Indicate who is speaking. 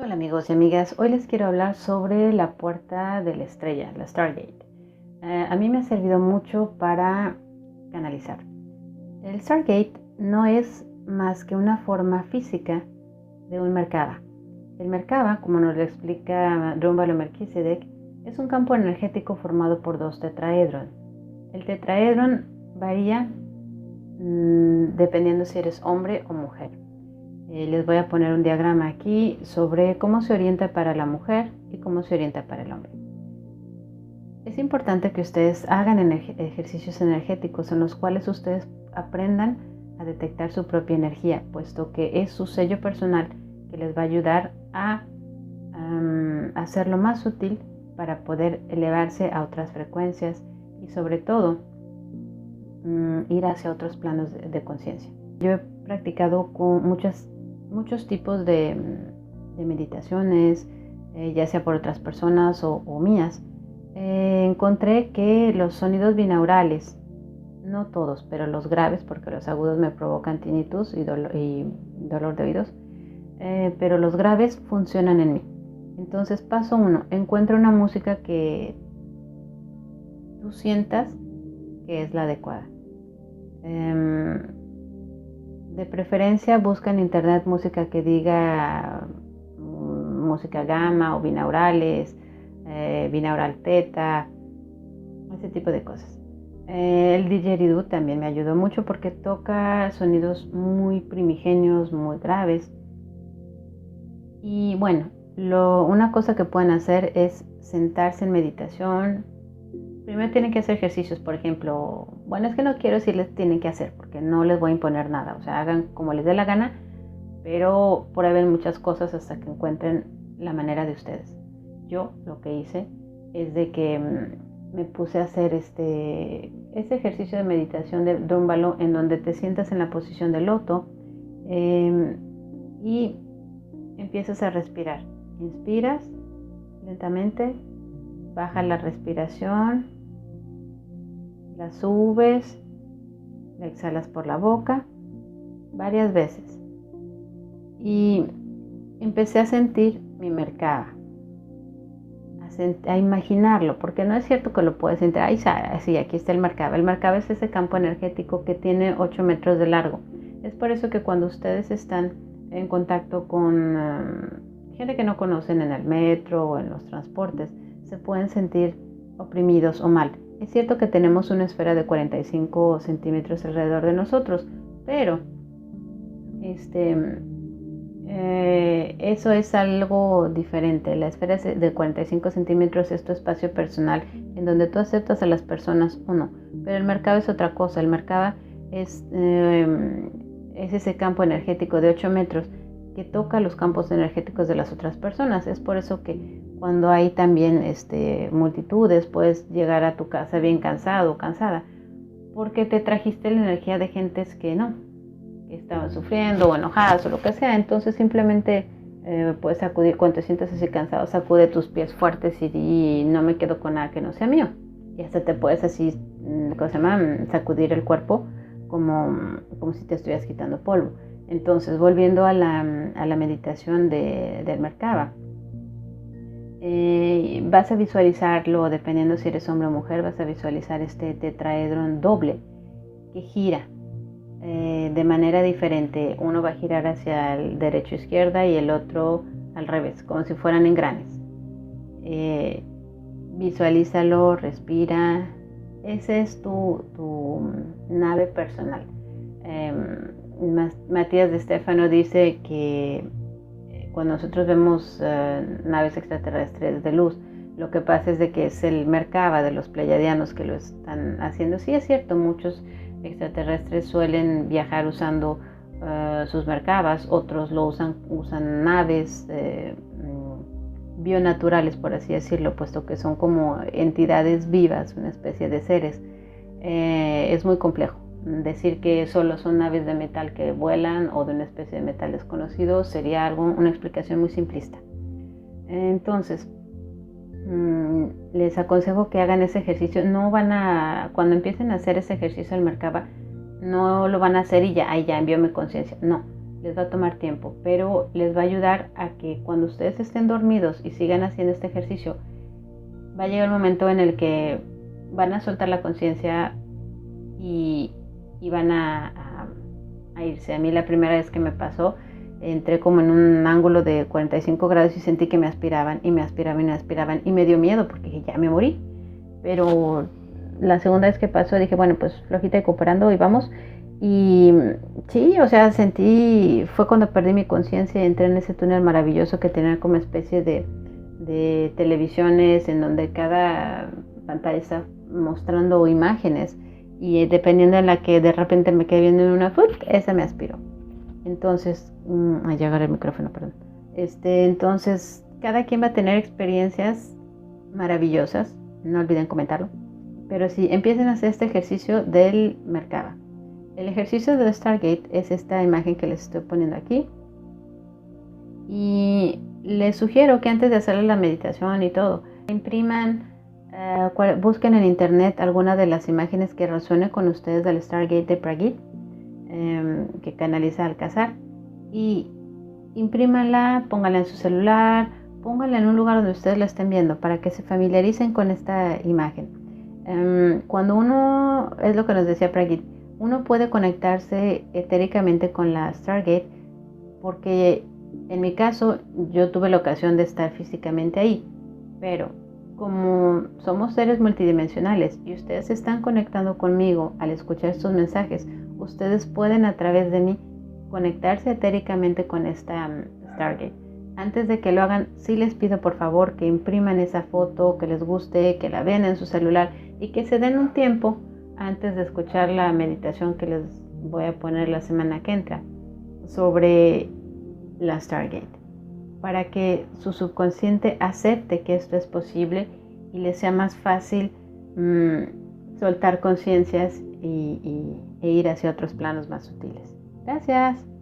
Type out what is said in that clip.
Speaker 1: Hola amigos y amigas, hoy les quiero hablar sobre la puerta de la estrella, la Stargate. A mí me ha servido mucho para canalizar. El Stargate no es más que una forma física de un Merkaba. El Merkaba, como nos lo explica Drúmbalo Melquisedec, es un campo energético formado por dos tetraedrón. El tetraedrón varía dependiendo si eres hombre o mujer. Les voy a poner un diagrama aquí sobre cómo se orienta para la mujer y cómo se orienta para el hombre. Es importante que ustedes hagan ejercicios energéticos en los cuales ustedes aprendan a detectar su propia energía, puesto que es su sello personal que les va a ayudar a hacerlo más útil para poder elevarse a otras frecuencias y sobre todo ir hacia otros planos de conciencia. Yo he practicado con muchos tipos de meditaciones, ya sea por otras personas o mías. Encontré que los sonidos binaurales, no todos, pero los graves, porque los agudos me provocan tinnitus y dolor de oídos, pero los graves funcionan en mí. Entonces, paso 1, encuentra una música que tú sientas que es la adecuada. De preferencia busca en internet música que diga música gamma o binaurales, binaural teta, ese tipo de cosas. El didgeridoo también me ayudó mucho porque toca sonidos muy primigenios, muy graves. Y bueno, una cosa que pueden hacer es sentarse en meditación. Primero tienen que hacer ejercicios, por ejemplo, bueno, es que no quiero decirles tienen que hacer, porque no les voy a imponer nada, o sea, hagan como les dé la gana, pero por ahí ven muchas cosas hasta que encuentren la manera de ustedes. Yo lo que hice es de que me puse a hacer este ejercicio de meditación de Drúmbalo, en donde te sientas en la posición de loto y empiezas a respirar. Inspiras lentamente, baja la respiración, la subes, la exhalas por la boca varias veces y empecé a sentir mi Merkaba, a imaginarlo, porque no es cierto que lo puedes sentir. Ay, sí, aquí está el Merkaba. El Merkaba es ese campo energético que tiene 8 metros de largo. Es por eso que cuando ustedes están en contacto con gente que no conocen en el metro o en los transportes, se pueden sentir oprimidos o mal. Es cierto que tenemos una esfera de 45 centímetros alrededor de nosotros, pero eso es algo diferente. La esfera de 45 centímetros es tu espacio personal, en donde tú aceptas a las personas o no. Pero el Merkaba es otra cosa. El Merkaba es ese campo energético de 8 metros que toca los campos energéticos de las otras personas. Es por eso que cuando hay también multitudes, puedes llegar a tu casa bien cansado o cansada, porque te trajiste la energía de gentes que no, que estaban sufriendo o enojadas o lo que sea. Entonces simplemente puedes sacudir cuando te sientas así cansado, sacude tus pies fuertes y di, no me quedo con nada que no sea mío. Y hasta te puedes así, ¿cómo se llama? Sacudir el cuerpo como si te estuvieras quitando polvo. Entonces, volviendo a la meditación del Merkaba, vas a visualizarlo, dependiendo si eres hombre o mujer, vas a visualizar este tetraedrón doble que gira de manera diferente. Uno va a girar hacia el derecho e izquierda y el otro al revés, como si fueran engranes. Visualízalo, respira. Ese es tu nave personal. Matías de Stefano dice que cuando nosotros vemos naves extraterrestres de luz, lo que pasa es de que es el Merkaba de los pleyadianos que lo están haciendo. Sí, es cierto, muchos extraterrestres suelen viajar usando sus Merkabas, otros lo usan naves bionaturales, por así decirlo, puesto que son como entidades vivas, una especie de seres. Es muy complejo. Decir que solo son naves de metal que vuelan o de una especie de metal desconocido sería una explicación muy simplista. Entonces, les aconsejo que hagan ese ejercicio. Cuando empiecen a hacer ese ejercicio del Merkaba, no lo van a hacer y ya envió mi conciencia. No, les va a tomar tiempo, pero les va a ayudar a que cuando ustedes estén dormidos y sigan haciendo este ejercicio, va a llegar el momento en el que van a soltar la conciencia y van a irse. A mí la primera vez que me pasó, entré como en un ángulo de 45 grados y sentí que me aspiraban y me aspiraban y me aspiraban y me dio miedo porque ya me morí. Pero la segunda vez que pasó dije, bueno, pues flojita y cooperando y vamos. Y sí, o sea, fue cuando perdí mi conciencia y entré en ese túnel maravilloso que tenía como especie de televisiones en donde cada pantalla está mostrando imágenes y dependiendo de la que de repente me quedé viendo en una esa me aspiró. Entonces, ya agarré el micrófono, perdón. Entonces, cada quien va a tener experiencias maravillosas, no olviden comentarlo. Pero sí, empiecen a hacer este ejercicio del Merkaba. El ejercicio del Stargate es esta imagen que les estoy poniendo aquí. Y les sugiero que antes de hacer la meditación y todo, impriman, busquen en internet alguna de las imágenes que resuene con ustedes del Stargate de Prague, que canaliza Alcazar, y imprímanla, pónganla en su celular, pónganla en un lugar donde ustedes la estén viendo para que se familiaricen con esta imagen. Cuando uno, es lo que nos decía Prague, uno puede conectarse etéricamente con la Stargate porque en mi caso yo tuve la ocasión de estar físicamente ahí, pero como somos seres multidimensionales y ustedes se están conectando conmigo al escuchar estos mensajes, ustedes pueden a través de mí conectarse etéricamente con esta Stargate. Antes de que lo hagan, sí les pido por favor que impriman esa foto, que les guste, que la vean en su celular y que se den un tiempo antes de escuchar la meditación que les voy a poner la semana que entra sobre la Stargate, para que su subconsciente acepte que esto es posible y les sea más fácil soltar conciencias e ir hacia otros planos más sutiles. Gracias.